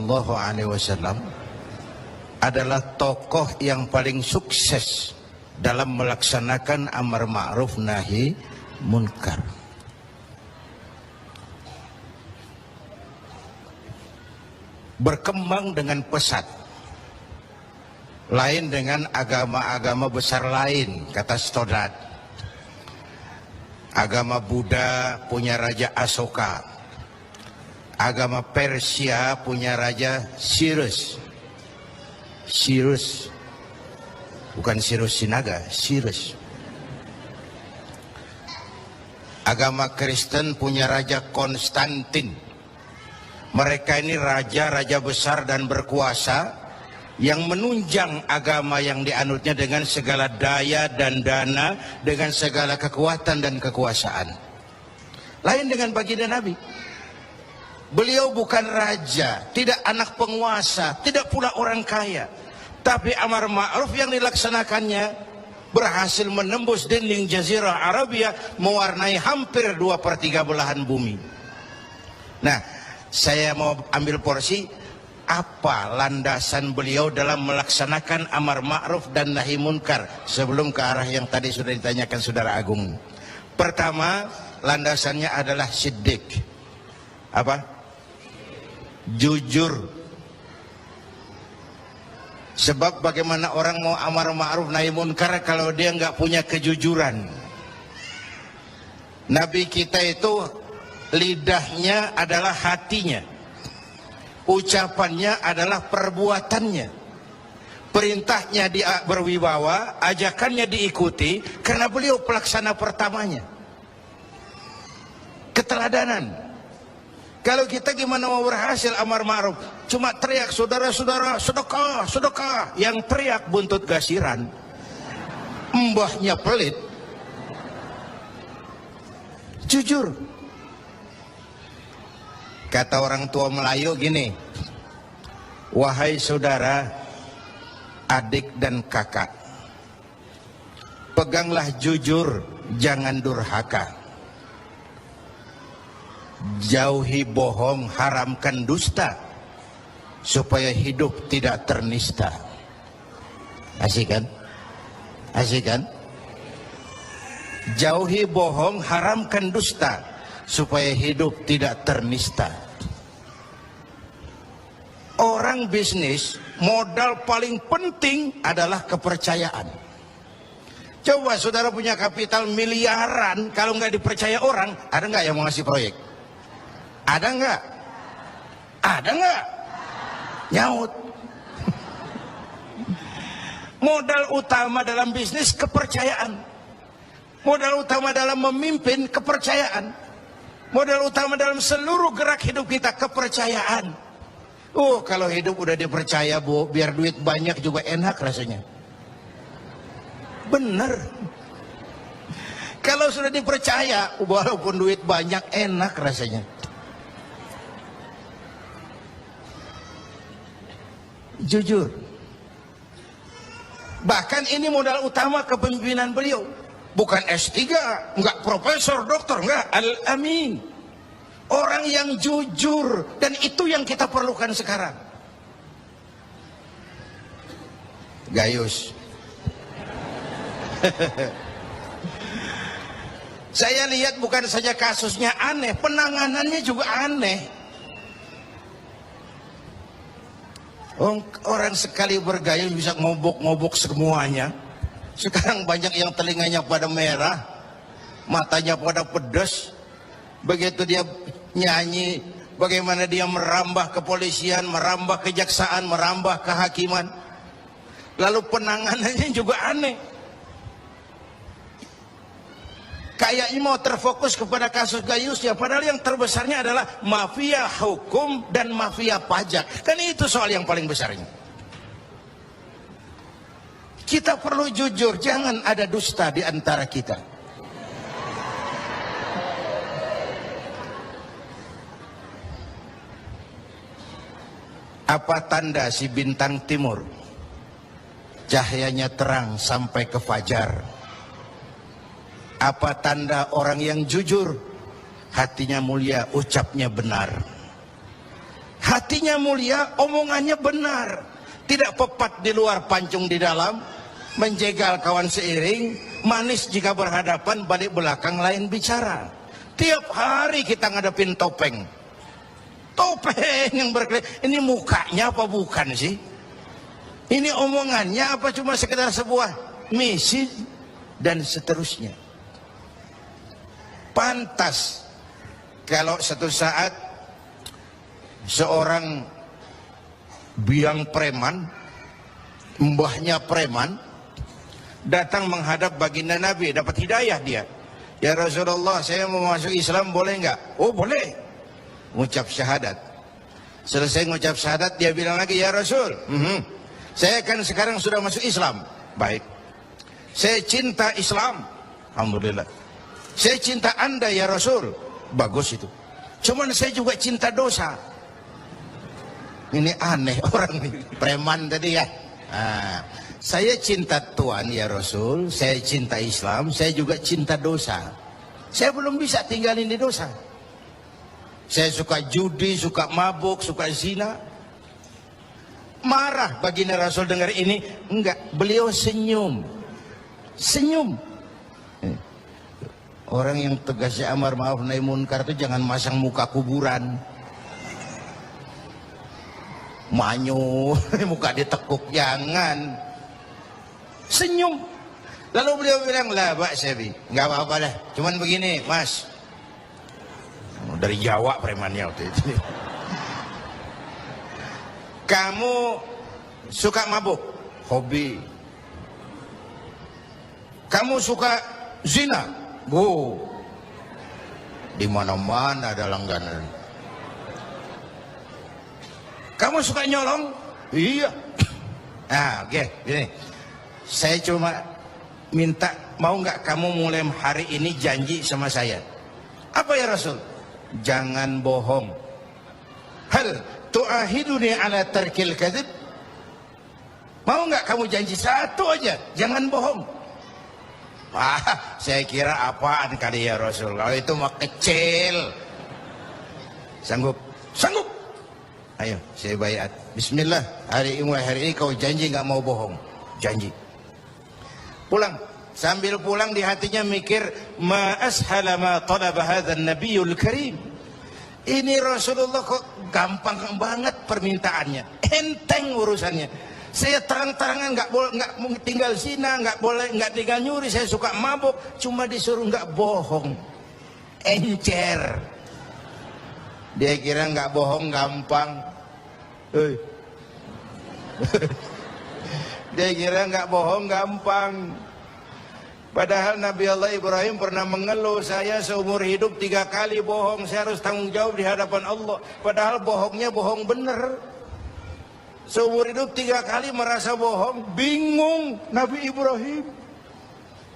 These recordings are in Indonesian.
Sallallahu Alaihi Wasallam adalah tokoh yang paling sukses dalam melaksanakan amar ma'ruf nahi munkar. Berkembang dengan pesat, lain dengan agama-agama besar lain, kata Stoddard. Agama Buddha punya raja Asoka, agama Persia punya raja Cyrus, bukan Cyrus Sinaga, Cyrus. Agama Kristen punya raja Konstantin. Mereka ini raja-raja besar dan berkuasa yang menunjang agama yang dianutnya dengan segala daya dan dana, dengan segala kekuatan dan kekuasaan. Lain dengan baginda Nabi. Beliau bukan raja, tidak anak penguasa, tidak pula orang kaya, tapi amar ma'ruf yang dilaksanakannya berhasil menembus dinding Jazirah Arabia, mewarnai hampir 2/3 belahan bumi. Nah, saya mau ambil porsi apa landasan beliau dalam melaksanakan amar ma'ruf dan nahi munkar sebelum ke arah yang tadi sudah ditanyakan Saudara Agung. Pertama, landasannya adalah siddiq. Apa? Jujur. Sebab bagaimana orang mau amar ma'ruf nahi munkar kalau dia nggak punya kejujuran? Nabi kita itu lidahnya adalah hatinya, ucapannya adalah perbuatannya, perintahnya dia berwibawa, ajakannya diikuti karena beliau pelaksana pertamanya. Keteladanan. Kalau kita gimana mau berhasil amar ma'ruf? Cuma teriak, saudara-saudara, sedekah, sedekah. Yang teriak buntut gasiran, mbahnya pelit. Jujur. Kata orang tua Melayu gini, wahai saudara, adik dan kakak, peganglah jujur, jangan durhaka. Jauhi bohong, haramkan dusta, supaya hidup tidak ternista. Asik kan? Asik kan? Jauhi bohong, haramkan dusta, supaya hidup tidak ternista. Orang bisnis, modal paling penting adalah kepercayaan. Coba saudara punya kapital miliaran, kalau nggak dipercaya orang, ada nggak yang mau ngasih proyek? Ada nggak? Ada nggak? Nyaut. Modal utama dalam bisnis kepercayaan. Modal utama dalam memimpin kepercayaan. Modal utama dalam seluruh gerak hidup kita kepercayaan. Kalau hidup udah dipercaya, Bu, biar duit banyak juga enak rasanya. Bener. Kalau sudah dipercaya, walaupun duit banyak enak rasanya. Jujur. Bahkan ini modal utama kepemimpinan beliau. Bukan S3, enggak profesor, doktor, enggak, Al-Amin. Orang yang jujur, dan itu yang kita perlukan sekarang. Gayus. Saya lihat bukan saja kasusnya aneh, penanganannya juga aneh. Orang sekali bergayus bisa ngobok-ngobok semuanya. Sekarang banyak yang telinganya pada merah, matanya pada pedas. Begitu dia nyanyi, bagaimana dia merambah kepolisian, merambah kejaksaan, merambah kehakiman. Lalu penanganannya juga aneh. Kayaknya mau terfokus kepada kasus Gayusnya, padahal yang terbesarnya adalah mafia hukum dan mafia pajak. Kan itu soal yang paling besarnya. Kita perlu jujur, jangan ada dusta di antara kita. Apa tanda si bintang timur cahayanya terang sampai ke fajar? Apa tanda orang yang jujur? Hatinya mulia, ucapnya benar. Hati hatinya mulia, omongannya benar, tidak pepat di luar, pancung di dalam, menjegal kawan seiring, manis jika berhadapan, balik belakang lain bicara. Tiap hari kita ngadepin topeng yang berkelip. Ini mukanya apa bukan sih? Ini omongannya apa cuma sekedar sebuah misi dan seterusnya. Pantas kalau satu saat seorang biang preman, mbahnya preman, datang menghadap baginda Nabi, dapat hidayah dia. Ya Rasulullah, saya mau masuk Islam, boleh nggak? Oh boleh. Ngucap syahadat. Selesai ngucap syahadat, dia bilang lagi, ya Rasul, saya kan sekarang sudah masuk Islam. Baik. Saya cinta Islam. Alhamdulillah. Saya cinta Anda ya Rasul. Bagus itu. Cuman saya juga cinta dosa. Ini aneh orang ini. Preman tadi ya. Saya cinta Tuhan ya Rasul, saya cinta Islam, saya juga cinta dosa. Saya belum bisa tinggalin di dosa. Saya suka judi, suka mabuk, suka zina. Marah baginda Rasul dengar ini. Enggak, beliau senyum. Senyum. Orang yang tegasnya amar ma'ruf nahi munkar itu jangan masang muka kuburan. Manyu, muka ditekuk, jangan. Senyum. Lalu beliau bilang, lah Pak Sebi, nggak apa-apa dah. Cuman begini, Mas. Dari Jawa premannya waktu itu. Kamu suka mabuk, hobi. Kamu suka zina, di mana-mana ada langganan. Kamu suka nyolong, iya. Nah, oke, gini. Saya cuma minta, mau nggak kamu mulai hari ini janji sama saya? Apa ya Rasul? Jangan bohong. Hal tu'ahiduni ala tarkil kadzib? Mau nggak kamu janji satu aja, jangan bohong? Wah, saya kira apaan kali ya Rasul? Kalau itu mah kecil. Sanggup? Sanggup. Ayo, saya baiat. Bismillah. Hari ini kau janji nggak mau bohong. Janji. Pulang. Sambil pulang di hatinya mikir, ma ashala ma talaba hadzal nabiyul karim. Ini Rasulullah kok gampang banget permintaannya, enteng urusannya. Saya terang-terangan nggak tinggal zina, nggak tinggal nyuri, saya suka mabuk, cuma disuruh nggak bohong, encer. Dia kira nggak bohong gampang. Dia kira nggak bohong gampang. Padahal Nabi Allah Ibrahim pernah mengeluh, saya seumur hidup 3 kali bohong, saya harus tanggung jawab di hadapan Allah. Padahal bohongnya bohong bener. Seumur hidup 3 kali merasa bohong, bingung Nabi Ibrahim.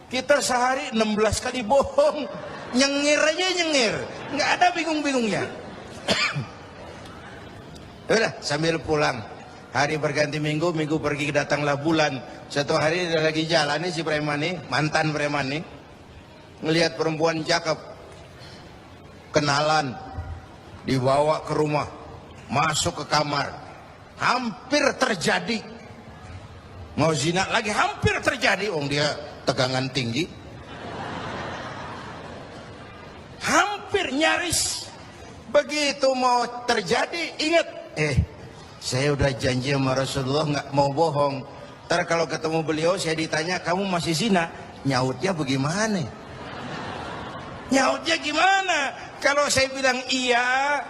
Kita sehari 16 kali bohong, nyengir aja nyengir, nggak ada bingung-bingungnya. Udah, sambil pulang. Hari berganti minggu, minggu pergi, datanglah bulan. Satu hari dia lagi jalan nih si preman nih, mantan preman nih, ngelihat perempuan cakep, kenalan, dibawa ke rumah, masuk ke kamar, hampir terjadi. Mau zina lagi, hampir terjadi. Dia tegangan tinggi, hampir nyaris. Begitu mau terjadi, ingat, saya udah janji sama Rasulullah nggak mau bohong. Ntar kalau ketemu beliau saya ditanya, kamu masih zina? Nyautnya bagaimana? Nyautnya gimana? Kalau saya bilang iya,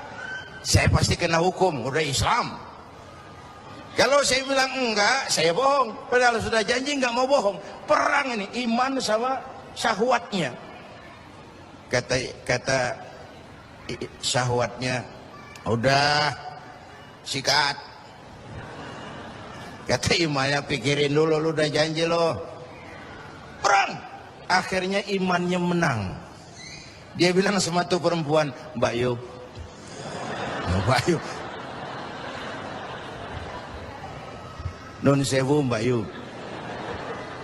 saya pasti kena hukum, udah Islam. Kalau saya bilang enggak, saya bohong. Padahal sudah janji nggak mau bohong. Perang ini, iman sama syahwatnya. Kata syahwatnya, udah sikat. Kata imannya, pikirin dulu, lu udah janji lo. Perang. Akhirnya imannya menang. Dia bilang sama tuh perempuan, Mbak Yub. Mbak Yub. Nun sewu Mbak Yub.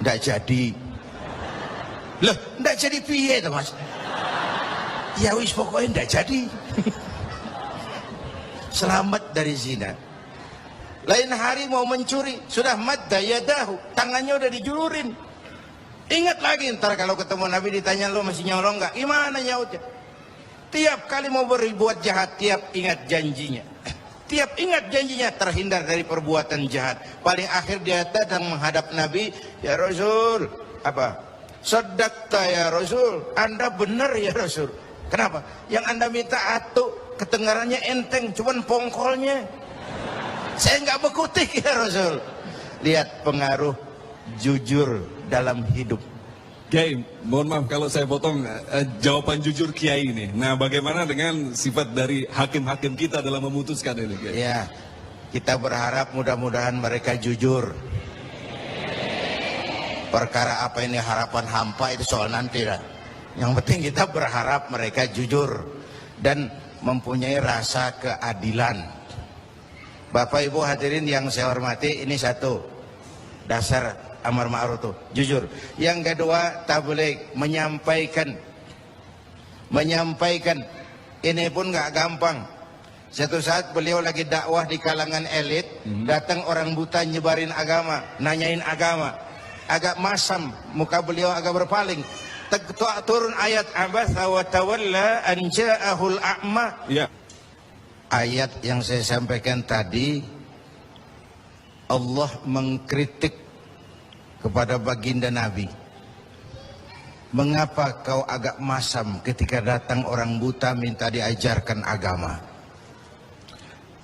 Nggak jadi. Loh, nggak jadi piye tuh Mas? Ya wis pokoknya nggak jadi. selamat dari zina. Lain hari mau mencuri, sudah madda yadahu, tangannya udah dijulurin. Ingat lagi ntar kalau ketemu Nabi ditanya, lo masih nyolong nggak? Gimana nyautnya? Tiap kali mau berbuat jahat, tiap ingat janjinya. Tiap ingat janjinya terhindar dari perbuatan jahat. Paling akhir dia datang menghadap Nabi, ya Rasul, apa? Sadaqta ya Rasul, Anda benar ya Rasul. Kenapa? Yang Anda minta atuk, kedengarannya enteng, cuman pongkolnya. Saya nggak bekutik ya Rasul. Lihat pengaruh jujur dalam hidup. Kiai, mohon maaf kalau saya potong jawaban jujur Kiai ini. Nah, bagaimana dengan sifat dari hakim-hakim kita dalam memutuskan ini, Kiai? Ya, kita berharap mudah-mudahan mereka jujur. Perkara apa ini harapan hampa itu soal nanti lah. Yang penting kita berharap mereka jujur dan mempunyai rasa keadilan. Bapak Ibu hadirin yang saya hormati, ini satu dasar amar ma'ruf tuh, jujur. Yang kedua, tabligh, menyampaikan ini pun nggak gampang. Satu saat beliau lagi dakwah di kalangan elit, datang orang buta nyebarin agama, nanyain agama, agak masam, muka beliau agak berpaling. Turun ayat abasa wa tawalla an ja'ahul a'ma. Ya. Ayat yang saya sampaikan tadi, Allah mengkritik kepada baginda Nabi. Mengapa kau agak masam ketika datang orang buta minta diajarkan agama?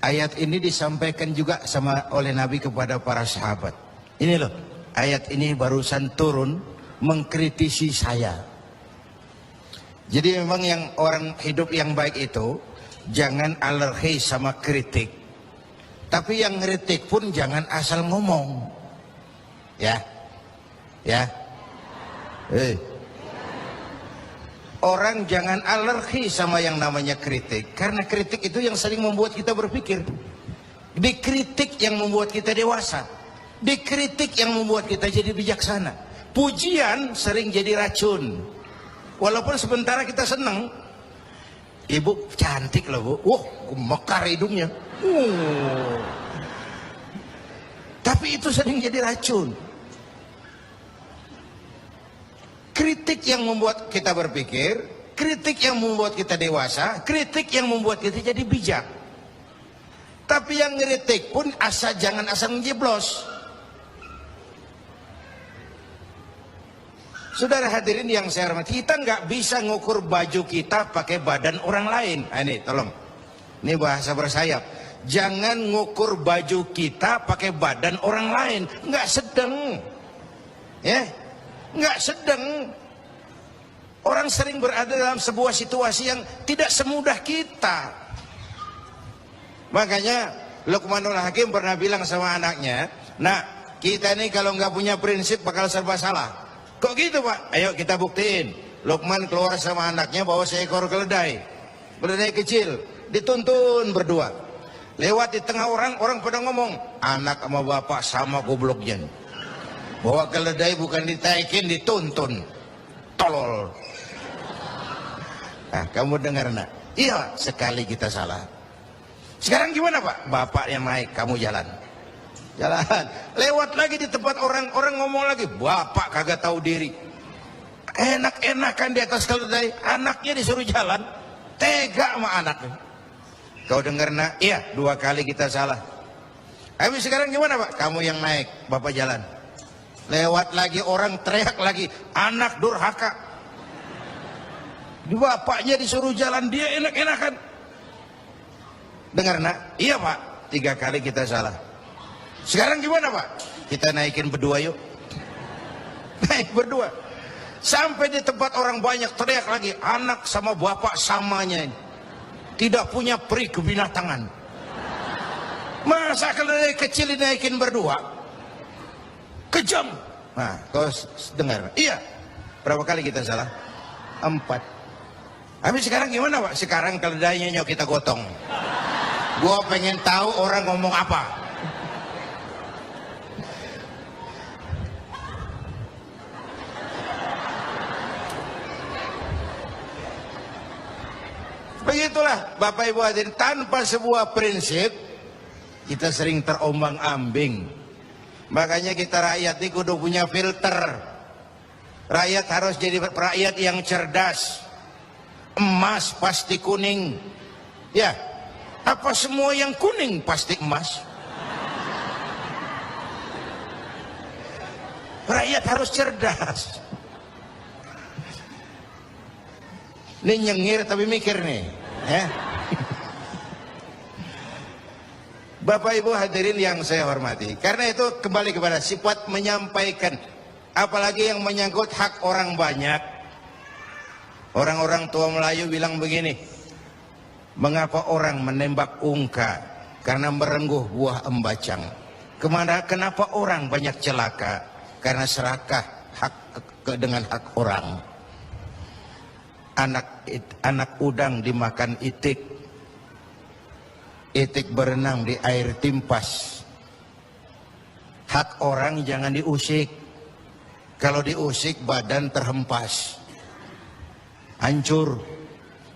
Ayat ini disampaikan juga oleh Nabi kepada para sahabat. Ini loh, ayat ini barusan turun mengkritisi saya. Jadi memang yang orang hidup yang baik itu jangan alergi sama kritik. Tapi yang kritik pun jangan asal ngomong. Ya. Orang jangan alergi sama yang namanya kritik, karena kritik itu yang sering membuat kita berpikir. Dikritik yang membuat kita dewasa, dikritik yang membuat kita jadi bijaksana. Pujian sering jadi racun. Walaupun sementara kita senang, ibu cantik loh bu, mekar hidungnya, tapi itu sering jadi racun. Kritik yang membuat kita berpikir, kritik yang membuat kita dewasa, kritik yang membuat kita jadi bijak. Tapi yang ngeritik pun jangan asal menjeblos. Saudara hadirin yang saya hormati, kita nggak bisa ngukur baju kita pakai badan orang lain. Ini tolong, ini bahasa bersayap. Jangan ngukur baju kita pakai badan orang lain, nggak sedang, ya. Nggak sedang. Orang sering berada dalam sebuah situasi yang tidak semudah kita. Makanya Luqmanul Hakim pernah bilang sama anaknya, "Nak, kita ini kalau nggak punya prinsip bakal serba salah." "Kok gitu Pak?" "Ayo kita buktiin." Luqman keluar sama anaknya bawa seekor keledai. Keledai kecil, dituntun berdua. Lewat di tengah orang pada ngomong, "Anak sama bapak sama gobloknya. Bawa keledai bukan ditaikin, dituntun. Tolol." Nah, kamu dengar nak? Iya, sekali kita salah. Sekarang gimana Pak? Bapak yang naik, kamu jalan. Lewat lagi di tempat orang ngomong lagi, "Bapak kagak tahu diri." Enak-enakan di atas keledai, anaknya disuruh jalan. Tega sama anaknya. Kau dengar nak? Iya, 2 kali kita salah. Habis sekarang gimana Pak? Kamu yang naik, bapak jalan. Lewat lagi orang teriak lagi, "Anak durhaka." Bapaknya disuruh jalan, dia enak-enakan. Dengar nak? Iya Pak, 3 kali kita salah. Sekarang gimana Pak? Kita naikin berdua yuk. Naik berdua. Sampai di tempat orang banyak teriak lagi, anak sama bapak samanya ini. Tidak punya peri kebinatangan. Masa keledai kecil dinaikin berdua? Kejam. Nah, kau dengar? Iya. Berapa kali kita salah? 4. Habis sekarang gimana Pak? Sekarang keledainya nyok kita gotong. Gua pengen tahu orang ngomong apa. Begitulah Bapak Ibu hadirin, tanpa sebuah prinsip kita sering terombang-ambing. Makanya kita rakyat ini kudu punya filter. Rakyat harus jadi rakyat yang cerdas. Emas pasti kuning. Ya, apa semua yang kuning pasti emas? Rakyat harus cerdas. Ini nyengir tapi mikir nih, ya. Bapak Ibu hadirin yang saya hormati, karena itu kembali kepada sifat menyampaikan, apalagi yang menyangkut hak orang banyak. Orang-orang tua Melayu bilang begini, mengapa orang menembak ungka? Karena merengguh buah embacang. Kenapa orang banyak celaka? Karena serakah dengan hak orang. Anak udang dimakan itik, itik berenang di air timpas. Hak orang jangan diusik. Kalau diusik badan terhempas, hancur.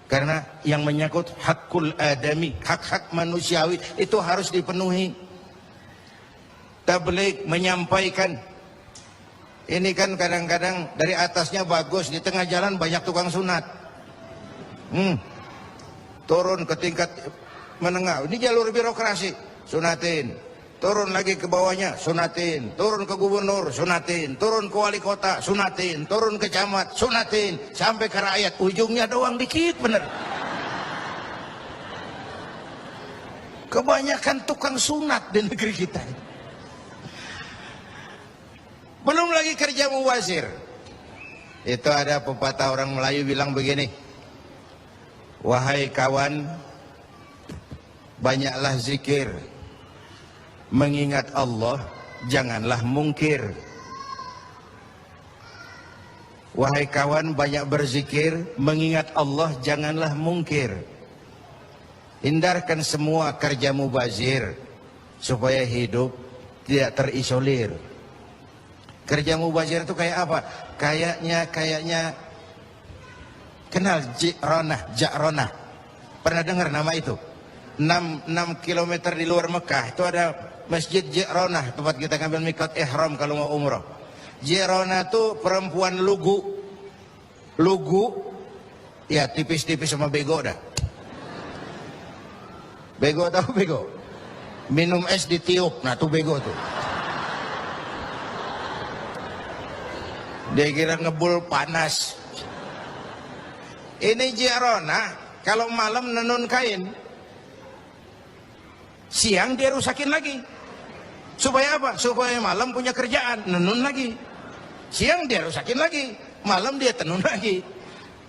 Karena yang menyangkut hakul adami, hak-hak manusiawi itu harus dipenuhi. Tabligh menyampaikan. Ini kan kadang-kadang dari atasnya bagus, di tengah jalan banyak tukang sunat. Turun ke tingkat menengah, ini jalur birokrasi, sunatin. Turun lagi ke bawahnya, sunatin. Turun ke gubernur, sunatin. Turun ke wali kota, sunatin. Turun ke camat, sunatin. Sampai ke rakyat, ujungnya doang dikit bener. Kebanyakan tukang sunat di negeri kita. Belum lagi kerja mubazir. Itu ada pepatah orang Melayu bilang begini, wahai kawan, banyaklah zikir, mengingat Allah janganlah mungkir. Wahai kawan, banyak berzikir, mengingat Allah janganlah mungkir. Hindarkan semua kerja mubazir supaya hidup tidak terisolir. Kerja mubazir itu kayak apa? Kayaknya kenal Ja'ronah. Pernah dengar nama itu? 6 kilometer di luar Mekah itu ada Masjid Ja'ronah, tempat kita ngambil miqat ihram kalau mau umrah. Ja'ronah itu perempuan lugu. Lugu ya tipis-tipis sama bego dah. Bego tahu bego? Minum es ditiup, nah tuh bego tuh. Dia kira ngebul panas. Ini Ja'ronah kalau malam nenun kain, siang dia rusakin lagi. Supaya apa? Supaya malam punya kerjaan, nenun lagi. Siang dia rusakin lagi, malam dia tenun lagi.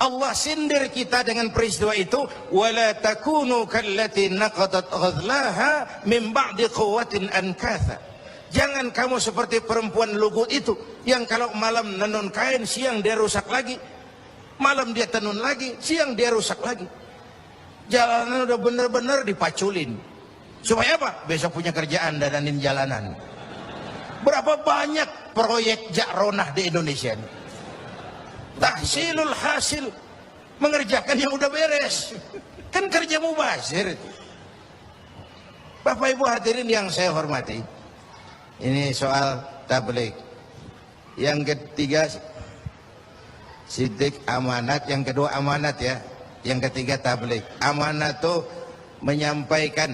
Allah sindir kita dengan peristiwa itu. Wala takunu kallati naqadat ghadlaha min ba'di quwwatin ankatha. Jangan kamu seperti perempuan lugu itu yang kalau malam nenun kain, siang dia rusak lagi. Malam dia tenun lagi, siang dia rusak lagi. Jalanan udah bener-bener dipaculin. Supaya apa? Besok punya kerjaan dadanin jalanan. Berapa banyak proyek Ja'ronah di Indonesia ini? Tahsilul hasil, mengerjakan yang udah beres. Kan kerja mubazir itu. Bapak Ibu hadirin yang saya hormati, ini soal tabligh. Yang ketiga sidik amanat, yang kedua amanat ya. Yang ketiga tabligh. Amanat itu menyampaikan,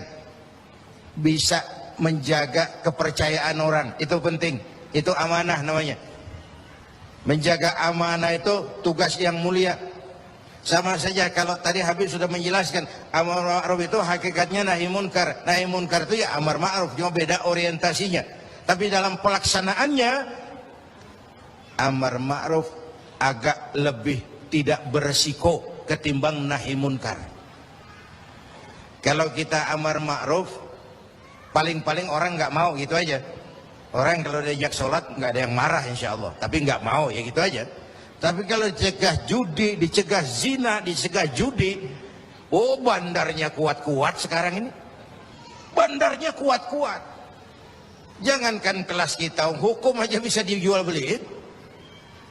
bisa menjaga kepercayaan orang, itu penting. Itu amanah namanya. Menjaga amanah itu tugas yang mulia. Sama saja kalau tadi Habib sudah menjelaskan, amar ma'ruf itu hakikatnya nahi munkar. Nahi munkar itu ya amar ma'ruf, cuma beda orientasinya. Tapi dalam pelaksanaannya amar ma'ruf agak lebih tidak beresiko ketimbang nahi munkar. Kalau kita amar ma'ruf, paling-paling orang nggak mau gitu aja. Orang kalau diajak sholat nggak ada yang marah insya Allah, tapi nggak mau ya gitu aja. Tapi kalau dicegah judi, dicegah zina, dicegah judi, oh bandarnya kuat-kuat sekarang ini. Bandarnya kuat-kuat. Jangankan kelas kita, hukum aja bisa dijual beliin,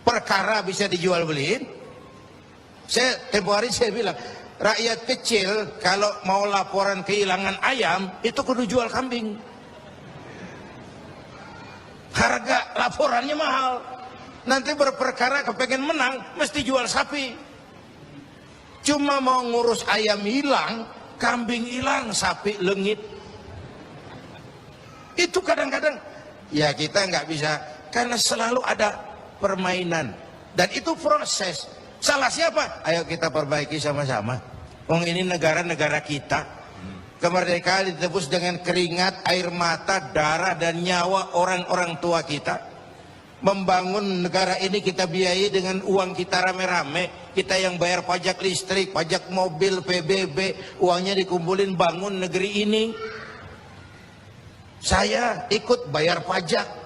perkara bisa dijual beliin. Tempo hari saya bilang, rakyat kecil kalau mau laporan kehilangan ayam itu kudu jual kambing. Harga laporannya mahal. Nanti berperkara kepengen menang mesti jual sapi. Cuma mau ngurus ayam hilang, kambing hilang, sapi lengit. Itu kadang-kadang ya kita nggak bisa, karena selalu ada permainan dan itu proses. Salah siapa? Ayo kita perbaiki sama-sama. Wong ini negara-negara kita. Kemerdekaan ditebus dengan keringat, air mata, darah dan nyawa orang-orang tua kita. Membangun negara ini kita biayai dengan uang kita rame-rame. Kita yang bayar pajak listrik, pajak mobil, PBB, uangnya dikumpulin bangun negeri ini. Saya ikut bayar pajak.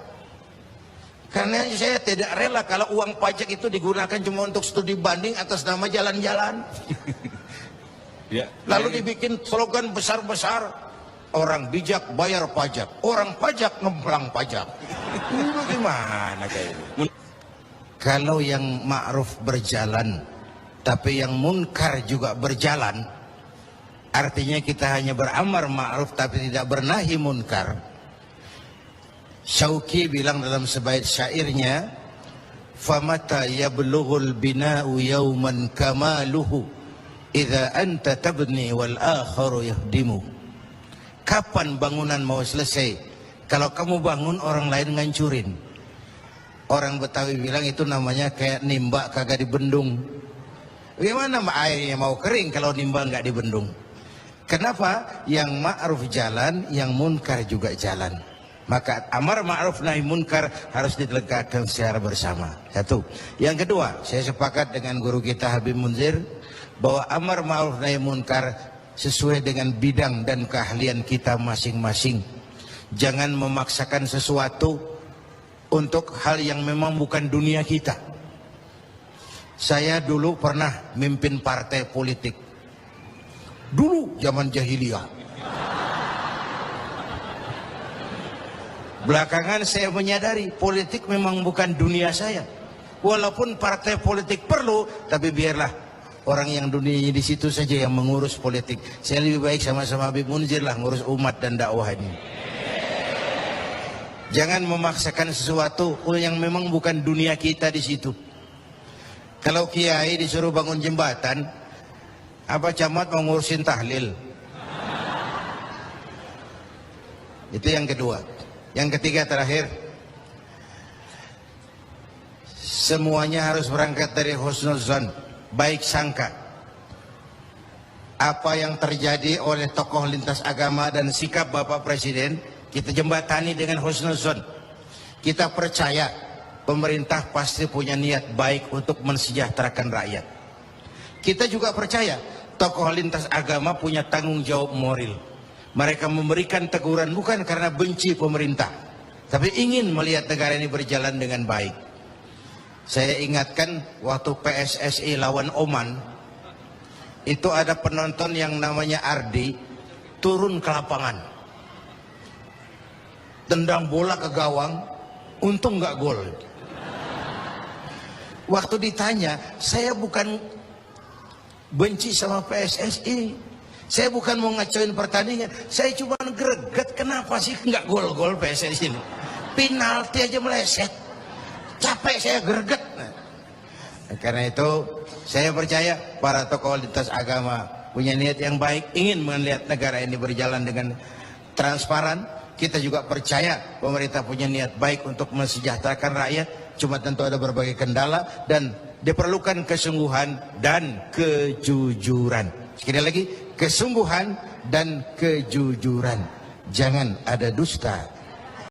Karena saya tidak rela kalau uang pajak itu digunakan cuma untuk studi banding atas nama jalan-jalan. Ya, Lalu dibikin slogan besar-besar, orang bijak bayar pajak, orang pajak ngemplang pajak. Ini bagaimana kayak ini? Kalau yang ma'ruf berjalan, tapi yang munkar juga berjalan, artinya kita hanya beramar ma'ruf tapi tidak bernahi munkar. Syauqi bilang dalam sebaik syairnya, famata yablughul bina'u yawman kamaluhu idza anta tabni wal akharu yahdimu. Kapan bangunan mau selesai? Kalau kamu bangun orang lain ngancurin. Orang Betawi bilang itu namanya kayak nimba kagak dibendung. Bagaimana airnya mau kering kalau nimba nggak dibendung? Kenapa? Yang ma'ruf jalan, yang munkar juga jalan. Maka amar ma'ruf nahi munkar harus ditegakkan secara bersama. Satu. Yang kedua, saya sepakat dengan guru kita Habib Munzir bahwa amar ma'ruf nahi munkar sesuai dengan bidang dan keahlian kita masing-masing. Jangan memaksakan sesuatu untuk hal yang memang bukan dunia kita. Saya dulu pernah mimpin partai politik. Dulu zaman jahiliyah. Belakangan saya menyadari politik memang bukan dunia saya. Walaupun partai politik perlu, tapi biarlah orang yang dunianya di situ saja yang mengurus politik. Saya lebih baik sama-sama Habib Munzir lah ngurus umat dan dakwah ini. Jangan memaksakan sesuatu yang memang bukan dunia kita di situ. Kalau kiai disuruh bangun jembatan, apa camat mau ngurusin tahlil? Itu yang kedua. Yang ketiga terakhir, semuanya harus berangkat dari husnuzan, baik sangka. Apa yang terjadi oleh tokoh lintas agama dan sikap Bapak Presiden, kita jembatani dengan husnuzan. Kita percaya pemerintah pasti punya niat baik untuk mensejahterakan rakyat. Kita juga percaya tokoh lintas agama punya tanggung jawab moral. Mereka memberikan teguran bukan karena benci pemerintah, tapi ingin melihat negara ini berjalan dengan baik. Saya ingatkan waktu PSSI lawan Oman, itu ada penonton yang namanya Ardi turun ke lapangan, tendang bola ke gawang, untung nggak gol. Waktu ditanya, saya bukan benci sama PSSI, saya bukan mau ngacoin pertandingan, saya cuma greget kenapa sih nggak gol-gol PSSI ini, penalti aja meleset, capek saya greget. Karena itu saya percaya para tokoh lintas agama punya niat yang baik, ingin melihat negara ini berjalan dengan transparan. Kita juga percaya pemerintah punya niat baik untuk mensejahterakan rakyat. Cuma tentu ada berbagai kendala dan diperlukan kesungguhan dan kejujuran. Sekali lagi, kesungguhan dan kejujuran. Jangan ada dusta